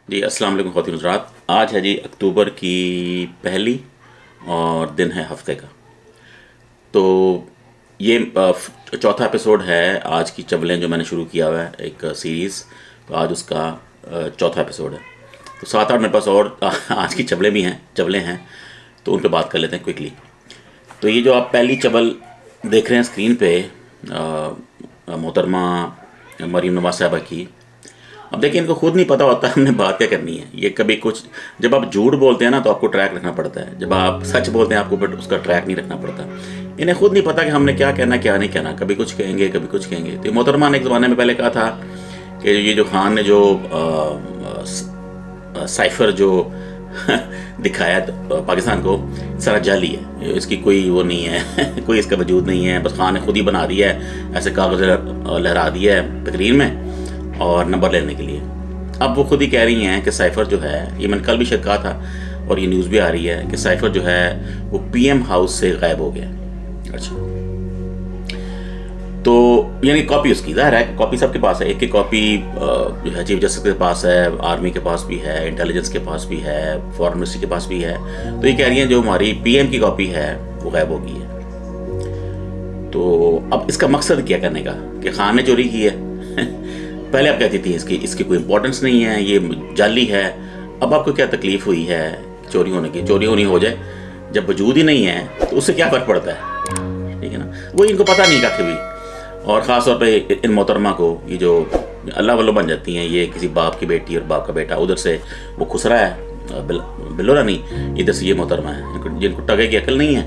जी अस्सलाम वालेकुम ख़वातीन हज़रात। आज है जी अक्टूबर की पहली और दिन है हफ्ते का। तो ये चौथा एपिसोड है आज की चबलें जो मैंने शुरू किया हुआ है एक सीरीज़। तो आज उसका चौथा एपिसोड है। तो 7-8 मेरे पास और आज की चबलें हैं तो उन पर बात कर लेते हैं क्विकली। तो ये जो आप पहली चबल देख रहे हैं स्क्रीन पे मोहतरमा मरीम नवाज साहबा की। अब देखिए इनको खुद नहीं पता होता हमने बात क्या करनी है। ये कभी कुछ जब आप झूठ बोलते हैं ना तो आपको ट्रैक रखना पड़ता है, जब आप सच बोलते हैं आपको बट उसका ट्रैक नहीं रखना पड़ता। इन्हें खुद नहीं पता कि हमने क्या कहना क्या नहीं कहना, कभी कुछ कहेंगे कभी कुछ कहेंगे। तो मोहतरमा ने एक ज़माने में पहले कहा था कि ये जो खान ने जो साइफर जो दिखाया पाकिस्तान को सारा जाली है, इसकी कोई वो नहीं है कोई इसका वजूद नहीं है, बस खान ने खुद ही बना दिया है, ऐसे कागज़ लहरा दिया है तकरीर में और नंबर लेने के लिए। अब वो खुद ही कह रही हैं कि साइफर जो है, ये मैंने कल भी शायद कहा था और ये न्यूज़ भी आ रही है कि साइफर जो है वो पीएम हाउस से गायब हो गया। अच्छा, तो यानी कॉपी उसकी ज़ाहिर है, कॉपी सबके पास है। एक की कॉपी जो है चीफ जस्टिस के पास है, आर्मी के पास भी है, इंटेलिजेंस के पास भी है, फॉरेन मिनिस्ट्री के पास भी है। तो ये कह रही हैं जो हमारी पीएम की कॉपी है वो गायब हो गई है। तो अब इसका मकसद क्या करने का कि खान ने चोरी की है पहले आप कहती थी इसकी कोई इंपॉर्टेंस नहीं है, ये जाली है। अब आपको क्या तकलीफ हुई है चोरी होने की? चोरी होनी हो जाए, जब वजूद ही नहीं है तो उससे क्या फ़र्क पड़ता है? ठीक है ना, वो इनको पता नहीं कभी। और ख़ास तौर पे इन मोहतरमा को ये जो अल्लाह वल्लो बन जाती हैं, ये किसी बाप की बेटी और बाप का बेटा, उधर से वो खुसरा है बिल्लो नहीं, इधर से ये मोहतरमा है जिनको टगे की अकल नहीं है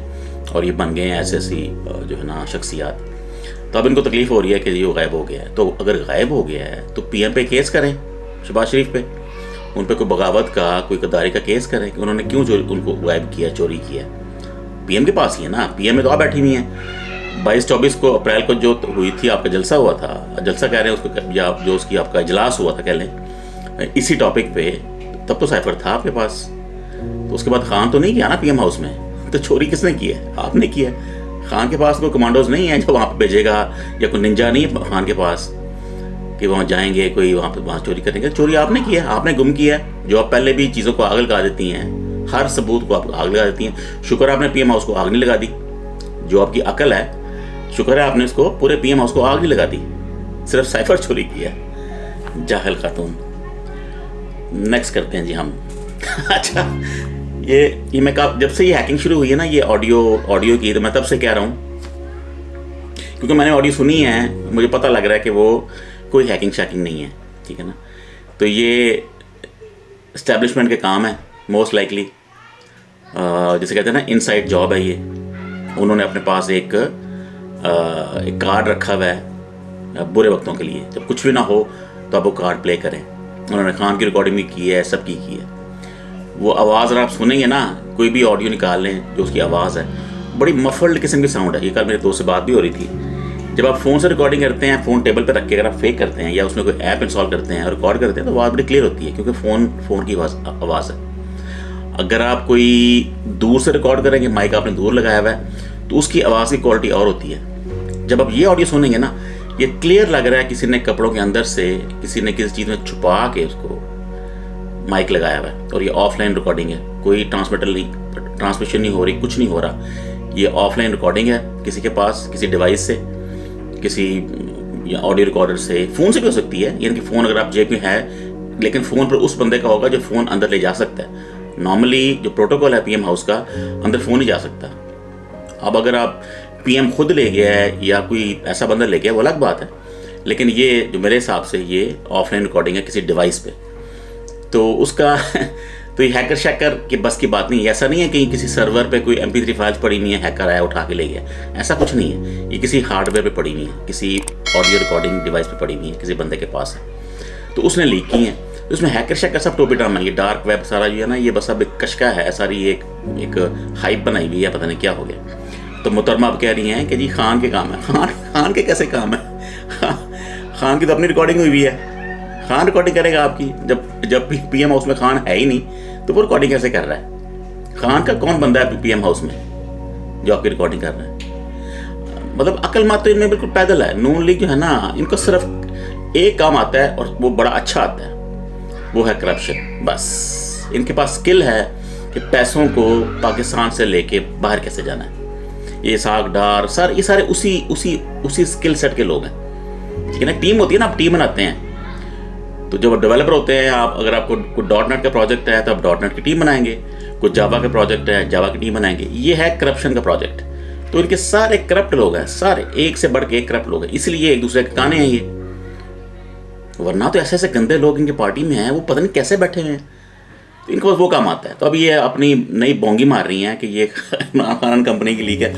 और ये बन गए हैं ऐसी जो है ना शख्सियात। तो अब इनको तकलीफ़ हो रही है कि ये गायब हो गया है। तो अगर गायब हो गया है तो पीएम पे केस करें, शहबाज शरीफ पे, उन पे कोई बगावत का कोई गद्दारी का केस करें कि उन्होंने क्यों उनको गायब किया, चोरी किया। पीएम के पास ही है ना, पीएम में तो आप बैठी हुई हैं। 22-24 को अप्रैल को जो हुई थी आपका जलसा हुआ था, जलसा कह रहे हैं उसको, या जो उसकी आपका इजलास हुआ था कह लें इसी टॉपिक पे, तब तो साइफर था आपके पास। तो उसके बाद खान तो नहीं गया ना पीएम हाउस में, तो चोरी किसने की है? आपने किया। खान के पास कोई कमांडोज नहीं है जो वहाँ पे भेजेगा, या कोई निंजा नहीं है खान के पास कि वहाँ जाएंगे कोई वहाँ चोरी करेंगे। चोरी आपने किया, आपने गुम किया है। जो आप पहले भी चीज़ों को आग लगा देती हैं, हर सबूत को आप आग लगा देती हैं। शुक्र आपने पीएम हाउस को आग नहीं लगा दी, जो आपकी अकल है, शुक्र है आपने इसको पूरे पीएम हाउस को आग नहीं लगा दी, सिर्फ साइफर चोरी किया, जाहिल खातून। नेक्स्ट करते हैं जी हम अच्छा, ये मैं जब से ये हैकिंग शुरू हुई है ना, ये ऑडियो की, तो मैं तब से कह रहा हूँ क्योंकि मैंने ऑडियो सुनी है, मुझे पता लग रहा है कि वो कोई हैकिंग शैकिंग नहीं है। ठीक है ना, तो ये इस्टेब्लिशमेंट के काम है मोस्ट लाइकली, जैसे कहते हैं ना इनसाइड जॉब है ये। उन्होंने अपने पास एक कार्ड रखा हुआ है बुरे वक्तों के लिए, जब कुछ भी ना हो तो आप वो कार्ड प्ले करें। उन्होंने खान की रिकॉर्डिंग भी की है, सबकी की है। वो आवाज़ अगर आप सुनेंगे ना, कोई भी ऑडियो निकाल लें जो उसकी आवाज़ है, बड़ी मफल्ड किस्म की साउंड है। ये कल मेरे दोस्त से बात भी हो रही थी। जब आप फ़ोन से रिकॉर्डिंग करते हैं, फ़ोन टेबल पर रख के अगर आप फेक करते हैं या उसमें कोई ऐप इंस्टॉल करते हैं और रिकॉर्ड करते हैं, तो आवाज़ बड़ी क्लियर होती है क्योंकि फ़ोन की आवाज़ है। अगर आप कोई दूर से रिकॉर्ड करेंगे, माइक आपने दूर लगाया हुआ है, तो उसकी आवाज़ की क्वालिटी और होती है। जब आप ये ऑडियो सुनेंगे ना, ये क्लियर लग रहा है किसी ने कपड़ों के अंदर से किसी ने किसी चीज़ में छुपा के उसको माइक लगाया हुआ है। और ये ऑफलाइन रिकॉर्डिंग है, कोई ट्रांसमिशन नहीं हो रही, कुछ नहीं हो रहा। ये ऑफलाइन रिकॉर्डिंग है किसी के पास, किसी डिवाइस से, किसी ऑडियो रिकॉर्डर से, फ़ोन से भी हो सकती है। यानी कि फ़ोन अगर आप जेब में है, लेकिन फ़ोन पर उस बंदे का होगा जो फ़ोन अंदर ले जा सकता है। नॉर्मली जो प्रोटोकॉल है पीएम हाउस का, अंदर फ़ोन ही जा सकता। अब अगर आप पीएम खुद ले गया है या कोई ऐसा बंदा ले गया, वो अलग बात है। लेकिन ये जो मेरे हिसाब से ये ऑफलाइन रिकॉर्डिंग है किसी डिवाइस पे, तो उसका तो ये हैकर शैकर की बस की बात नहीं है। ऐसा नहीं है कि किसी सर्वर पे कोई MP3 फाइल्स पड़ी हुई है, हैकर आया उठा के ले गया, ऐसा कुछ नहीं है। ये किसी हार्डवेयर पे पड़ी हुई है, किसी ऑडियो रिकॉर्डिंग डिवाइस पे पड़ी हुई है, किसी बंदे के पास है, तो उसने लीक की है। तो उसमें हैकर शैकर सब टोपी ड्रामा, ये डार्क वेब सारा जो है ना, ये बस अब एक कशका है, सारी एक हाइप बनाई हुई है, पता नहीं क्या हो गया। तो मोहतरमा अब कह रही हैं कि जी खान के काम है। खान के कैसे काम है? खान की तो अपनी रिकॉर्डिंग हुई है, खान रिकॉर्डिंग करेगा आपकी। जब पीएम हाउस में खान है ही नहीं, तो वो रिकॉर्डिंग कैसे कर रहा है? खान का कौन बंदा है पीएम हाउस में जो आपकी रिकॉर्डिंग कर रहा है? मतलब अक्लमत तो इनमें बिल्कुल पैदल है। नून लीग जो है ना, इनको सिर्फ एक काम आता है और वो बड़ा अच्छा आता है, वो है करप्शन। बस इनके पास स्किल है कि पैसों को पाकिस्तान से लेके बाहर कैसे जाना है। ये साग डार सर, ये सारे उसी उसी उसी स्किल सेट के लोग हैं। ठीक है ना, टीम होती है ना, आप टीम बनाते हैं। तो जब डेवलपर होते हैं आप, अगर आपको कोई .NET का प्रोजेक्ट है तो आप .NET की टीम बनाएंगे, कुछ जावा का प्रोजेक्ट है जावा की टीम बनाएंगे। ये है करप्शन का प्रोजेक्ट। तो इनके सारे करप्ट लोग हैं, सारे एक से बढ़ के एक करप्ट लोग हैं, इसलिए एक दूसरे के काने हैं ये। वरना तो ऐसे ऐसे गंदे लोग इनकी पार्टी में हैं, वो पता नहीं कैसे बैठे हुए हैं। तो इनको वो काम आता है। तो अभी ये अपनी नई बोंगी मार रही हैं कि ये इमरान खान कंपनी की लीग है।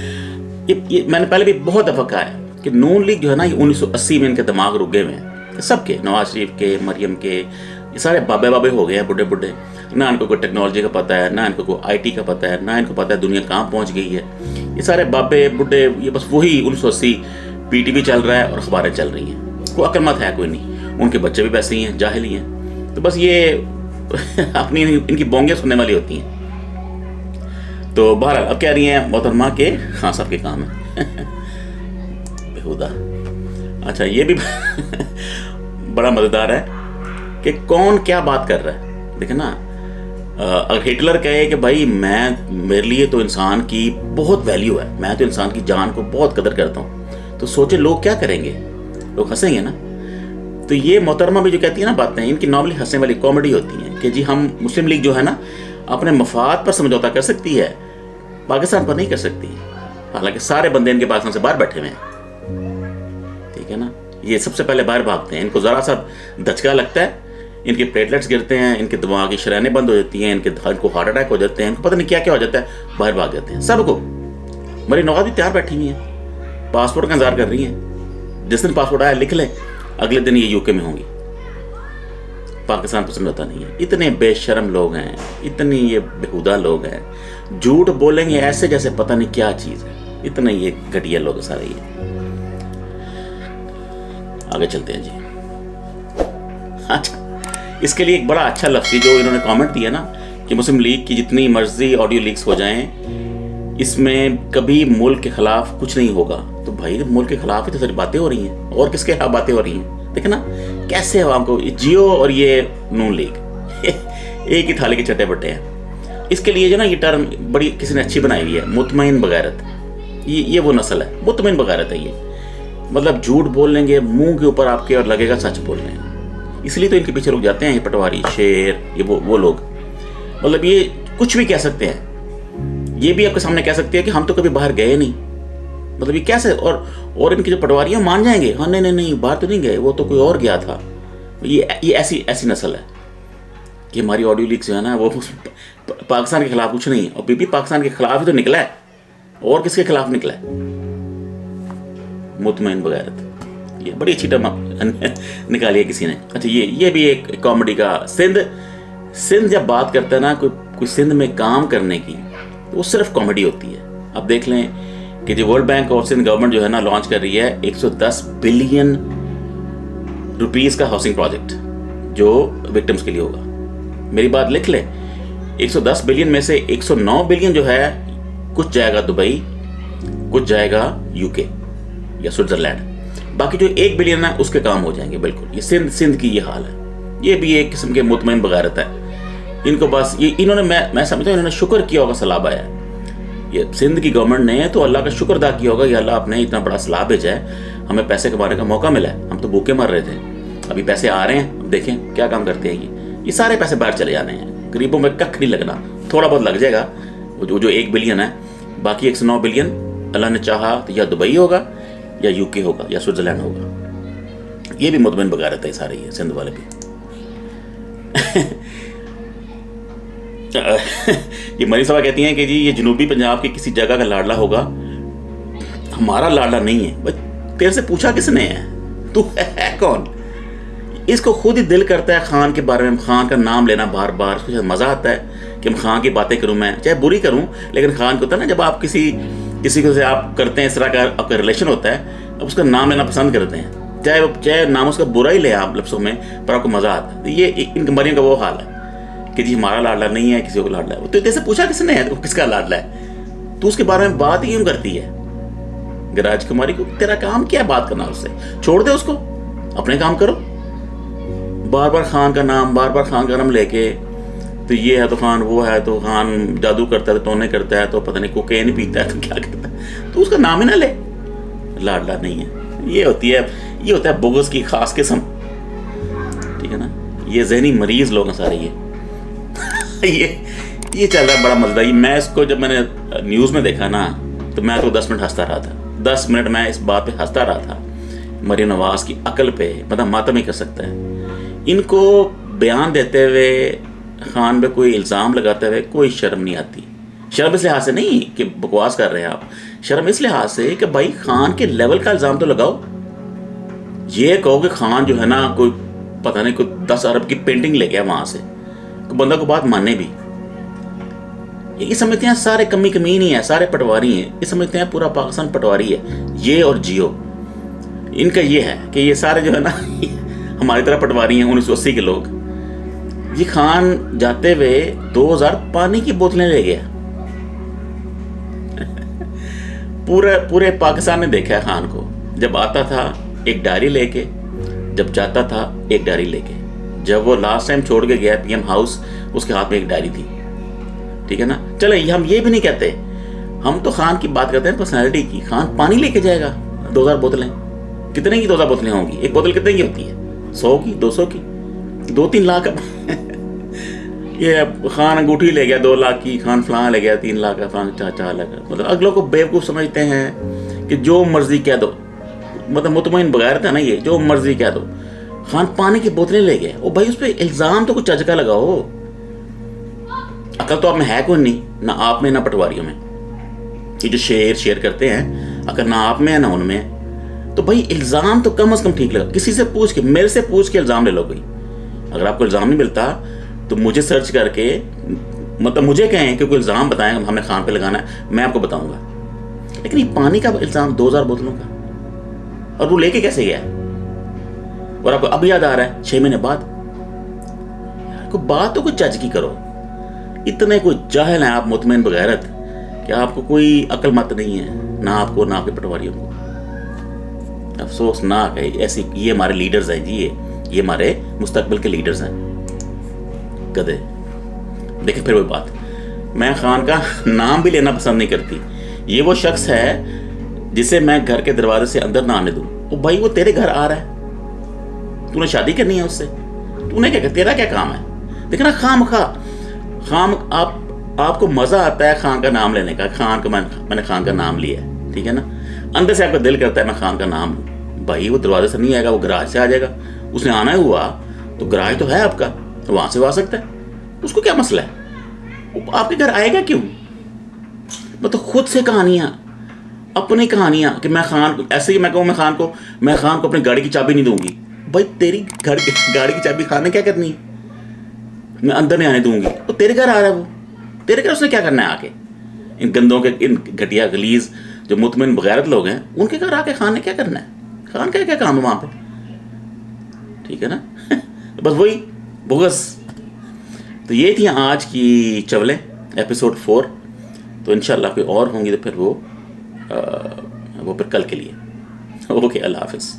ये मैंने पहले भी बहुत दफ़ा कहा है कि नून लीग जो है ना, ये 1980 में इनके दिमाग रुके हुए हैं। सबके, नवाज शरीफ के, मरियम के, ये सारे बाबे बाबे हो गए हैं, बुढ़े बुढ़े। ना इनको कोई टेक्नोलॉजी का पता है, ना इनको कोई IT का पता है, ना इनको पता है दुनिया कहाँ पहुँच गई है। ये सारे बाबे बुढ़े, ये बस वही 1980 PTV चल रहा है और अखबारें चल रही हैं। कोई अक्लमत है कोई नहीं। उनके बच्चे भी वैसे ही हैं, जाहिल ही हैं। तो बस ये अपनी इनकी बोंगे सुनने वाली होती हैं। तो बहरहाल अब कह रही हैं मोहतरमा के हाँ साहब के काम है बेहुदा। अच्छा, ये भी बड़ा मज़ेदार है कि कौन क्या बात कर रहा है। देखे ना, अगर हिटलर कहे कि भाई मेरे लिए तो इंसान की बहुत वैल्यू है, मैं तो इंसान की जान को बहुत कदर करता हूँ, तो सोचे लोग क्या करेंगे, लोग हंसेंगे ना। तो ये मोहतरमा भी जो कहती है ना बातें, इनकी नॉर्मली हंसने वाली कॉमेडी होती हैं कि जी हम मुस्लिम लीग जो है ना अपने मफाद पर समझौता कर सकती है, पाकिस्तान पर नहीं कर सकती। हालांकि सारे बंदे इनके पाकिस्तान से बाहर बैठे हुए हैं। ठीक है ना, ये सबसे पहले बाहर भागते हैं। इनको ज़रा सा धचका लगता है, इनके प्लेटलेट्स गिरते हैं, इनके दिमाग की शरानें बंद हो जाती हैं, इनको हार्ट अटैक हो जाते हैं, इनको पता नहीं क्या क्या हो जाता है, बाहर भाग जाते हैं सबको। मरी नवाज भी तैयार बैठी हुई हैं, पासपोर्ट का इंतजार कर रही हैं। जिस दिन पासपोर्ट आया लिख लें, अगले दिन ये UK में होंगी। पाकिस्तान को समझौता नहीं है। इतने बेशर्म लोग हैं, इतने ये बेहुदा लोग हैं, झूठ बोलेंगे ऐसे जैसे पता नहीं क्या चीज़ है। इतने ये घटिया लोग सारे ये। आगे चलते हैं जी। अच्छा, इसके लिए एक बड़ा अच्छा लफ्ज़ जो इन्होंने कमेंट दिया ना कि मुस्लिम लीग की जितनी मर्जी ऑडियो लीक्स हो जाएं, इसमें कभी मुल्क के खिलाफ कुछ नहीं होगा। तो भाई मुल्क के खिलाफ ही तो सारी बातें हो रही हैं, और किसके खिलाफ बातें हो रही हैं। देखे ना कैसे आवाम को जियो और ये नून लीग एक ही थाली के चट्टे बट्टे हैं। इसके लिए जो ना ये टर्म बड़ी किसी ने अच्छी बनाई हुई है, मुतमईन बगैरत। ये वो नस्ल है, मुतमईन बगैरत है ये। मतलब झूठ बोल लेंगे मुंह के ऊपर आपके और लगेगा सच बोल रहे हैं। इसलिए तो इनके पीछे लोग जाते हैं, ये पटवारी, शेर, ये वो लोग। मतलब ये कुछ भी कह सकते हैं। ये भी आपके सामने कह सकते हैं कि हम तो कभी बाहर गए नहीं। मतलब ये कैसे, और इनकी जो पटवारियाँ मान जाएंगे, हाँ नहीं बाहर तो नहीं गए, वो तो कोई और गया था। ये ऐसी नस्ल है कि हमारी ऑडियो लीक्स जो है ना वो पाकिस्तान के खिलाफ कुछ नहीं है, और बीबी पाकिस्तान के खिलाफ ही तो निकला है, और किसके खिलाफ निकला है। मुतमईन बगैरत, ये बड़ी अच्छी टर्म निकाली है किसी ने। अच्छा, ये भी एक कॉमेडी का। सिंध जब बात करता है ना कोई सिंध में काम करने की, तो वो सिर्फ कॉमेडी होती है। अब देख लें कि जो वर्ल्ड बैंक और सिंध गवर्नमेंट जो है ना लॉन्च कर रही है 110 बिलियन रुपीस का हाउसिंग प्रोजेक्ट जो विक्टिम्स के लिए होगा। मेरी बात लिख लें, 110 बिलियन में से 109 बिलियन जो है कुछ जाएगा दुबई, कुछ जाएगा UK या स्विट्जरलैंड, बाकी जो 1 बिलियन है उसके काम हो जाएंगे। बिल्कुल ये सिंध की ये हाल है। ये भी एक किस्म के मुतमईन बगारत है। इनको बस ये इन्होंने मैं समझता हूँ इन्होंने शुक्र किया होगा सलाह आया। ये सिंध की गवर्नमेंट ने तो अल्लाह का शुक्र अदा किया होगा, या अल्लाह आपने इतना बड़ा सलाह भेजा है, हमें पैसे कमाने का मौका मिला है, हम तो भूखे मर रहे थे, अभी पैसे आ रहे हैं, देखें क्या काम करते हैं। ये सारे पैसे बाहर चले जाने हैं, गरीबों में कख नहीं लगना, थोड़ा बहुत लग जाएगा जो 1 बिलियन है, बाकी 109 बिलियन अल्लाह ने चाहा तो या दुबई होगा या UK होगा या स्विट्जरलैंड होगा। ये भी मुतमईन बगारत है सारे, ये सिंध वाले भी। ये मरी साहब कहती हैं कि जी ये जनूबी पंजाब के किसी जगह का लाडला होगा, हमारा लाडला नहीं है। भाई तेरे से पूछा किसने है, तू है कौन। इसको खुद ही दिल करता है खान के बारे में, खान का नाम लेना बार बार, उसको मज़ा आता है कि मैं खान की बातें करूं, मैं चाहे बुरी करूं, लेकिन खान को होता है ना जब आप किसी को से आप करते हैं, इस तरह का आपका रिलेशन होता है, अब उसका नाम लेना पसंद करते हैं, चाहे नाम उसका बुरा ही ले आप लफ्ज़ों में, पर आपको मज़ा आता है। ये इन मरियम का वो हाल है कि जी हमारा लाडला नहीं है, किसी को लाडला है। तो तेरे से पूछा किसने है, तो किसका लाडला है, तू उसके बारे में बात ही क्यों करती है। राजकुमारी को तेरा काम क्या बात करना, उससे छोड़ दे उसको, अपने काम करो। बार बार खान का नाम लेके, तो ये है तो खान, वो है तो खान, जादू करता है तो टोने करता है, तो पता नहीं कोकेन पीता है तो क्या करता है, तो उसका नाम ही ना ले। लाडला नहीं है, ये होता है बुग़्ज़ की खास किस्म, ठीक है ना। ये जहनी मरीज लोग हैं सारे ये चल रहा है बड़ा मजेदार। मैं इसको जब मैंने न्यूज़ में देखा ना, तो मैं तो 10 मिनट हंसता रहा था। 10 मिनट मैं इस बात पे हंसता रहा था, मरीम नवाज की अकल पे मतलब मातम ही कर सकता है। इनको बयान देते हुए, खान पे कोई इल्ज़ाम लगाते हुए कोई शर्म नहीं आती। शर्म इस लिहाज से नहीं कि बकवास कर रहे हैं आप, शर्म इस लिहाज से कि भाई खान के लेवल का इल्ज़ाम तो लगाओ। ये कहो कि खान जो है ना कोई पता नहीं कोई 10 अरब की पेंटिंग ले गया वहां से, तो बंदा को बात माने भी। ये समझते हैं सारे कमीन ही है, सारे पटवारी हैं। ये समझते हैं पूरा पाकिस्तान पटवारी है, ये और जियो। इनका ये है कि ये सारे जो है ना हमारी तरह पटवारी हैं, 1980 के लोग। ये खान जाते हुए 2000 पानी की बोतलें ले गया। पूरे पाकिस्तान ने देखा है खान को। जब आता था एक डायरी लेके, जब जाता था एक डायरी लेके। जब वो लास्ट टाइम छोड़ के गया पीएम हाउस, उसके हाथ में एक डायरी थी, ठीक है ना। चले हम ये भी नहीं कहते, हम तो खान की बात करते हैं पर्सनैलिटी की। खान पानी लेके जाएगा 2000 बोतलें, कितने की 2000 बोतलें होंगी? एक बोतल कितने की होती है? 100 की, 200 की, 2-3 लाख। ये खान अंगूठी ले गया 2 लाख की, खान फलां ले गया 3 लाख का, फलां 4 लाख का। मतलब अगलों को बेवकूफ़ समझते हैं कि जो मर्जी कह दो, मतलब मुतमईन बगैर था ना, ये जो मर्जी कह दो। खान पानी की बोतलें ले गया। ओ भाई उस पर इल्ज़ाम तो कुछ चज का लगाओ। अकल तो आप में है कोई नहीं, ना आप में ना पटवारियों में। ये जो शेयर करते हैं, अगर ना आप में है ना उनमें है, तो भाई इल्ज़ाम तो कम से कम ठीक लगा। किसी से पूछ के, मेरे से पूछ के इल्ज़ाम ले लो कोई। अगर आपको इल्ज़ाम नहीं मिलता तो मुझे सर्च करके, मतलब मुझे कहें कि कोई इल्ज़ाम बताएं हमें खान पे लगाना है, मैं आपको बताऊंगा। लेकिन ये पानी का इल्ज़ाम 2000 बोतलों का, और वो लेके कैसे गया? और आपको अब याद आ रहा है 6 महीने बाद? यार कोई बात तो कोई चज की करो। इतने कोई जाहिल हैं आप, मुतमईन बगैरत, कि आपको कोई अकल मत नहीं है, ना आपको ना आपके पटवारियों को। अफसोसनाक है। ऐसी ये हमारे लीडर्स हैं जी, ये हमारे मुस्तकबिल के लीडर्स हैं, गधे। देखिए फिर वही बात, मैं खान का नाम भी लेना पसंद नहीं करती। ये वो शख्स है जिसे मैं घर के दरवाजे से अंदर ना आने दूं। ओ भाई वो तेरे घर आ रहा है, तूने शादी करनी है उससे, तूने क्या, तेरा क्या काम है? देखना खाम आपको मजा आता है खान का नाम लेने का। खान का मैंने खान का नाम लिया है, ठीक है ना। अंदर से आपका दिल करता है मैं खान का नाम लूं। भाई वो दरवाजे से नहीं आएगा, वो गराज से आ जाएगा। उसने आना ही हुआ तो गराज तो है आपका, वहां से वो आ सकता है, उसको क्या मसला है? वो आपके घर आएगा क्यों? मतलब खुद से कहानियां, अपनी कहानियां कि मैं खान को, ऐसे ही मैं कहूँ मैं खान को अपनी गाड़ी की चाबी नहीं दूंगी। भाई तेरी गाड़ी की चाबी खान ने क्या करनी है? मैं अंदर नहीं आने दूंगी। तो तेरे घर आ रहा है वो, तेरे घर उसने क्या करना है आके? इन गंदों के, इन घटिया गलीज जो मुतमईन बगैरत लोग हैं, उनके घर आके खान ने क्या करना है? खान का क्या काम है वहां पे? ठीक है ना। बस वही बुग़्ज़। तो ये थी आज की चवलें, एपिसोड 4। तो इंशाल्लाह कोई और होंगी तो फिर वो फिर कल के लिए। ओके, अल्लाह हाफ़िज़।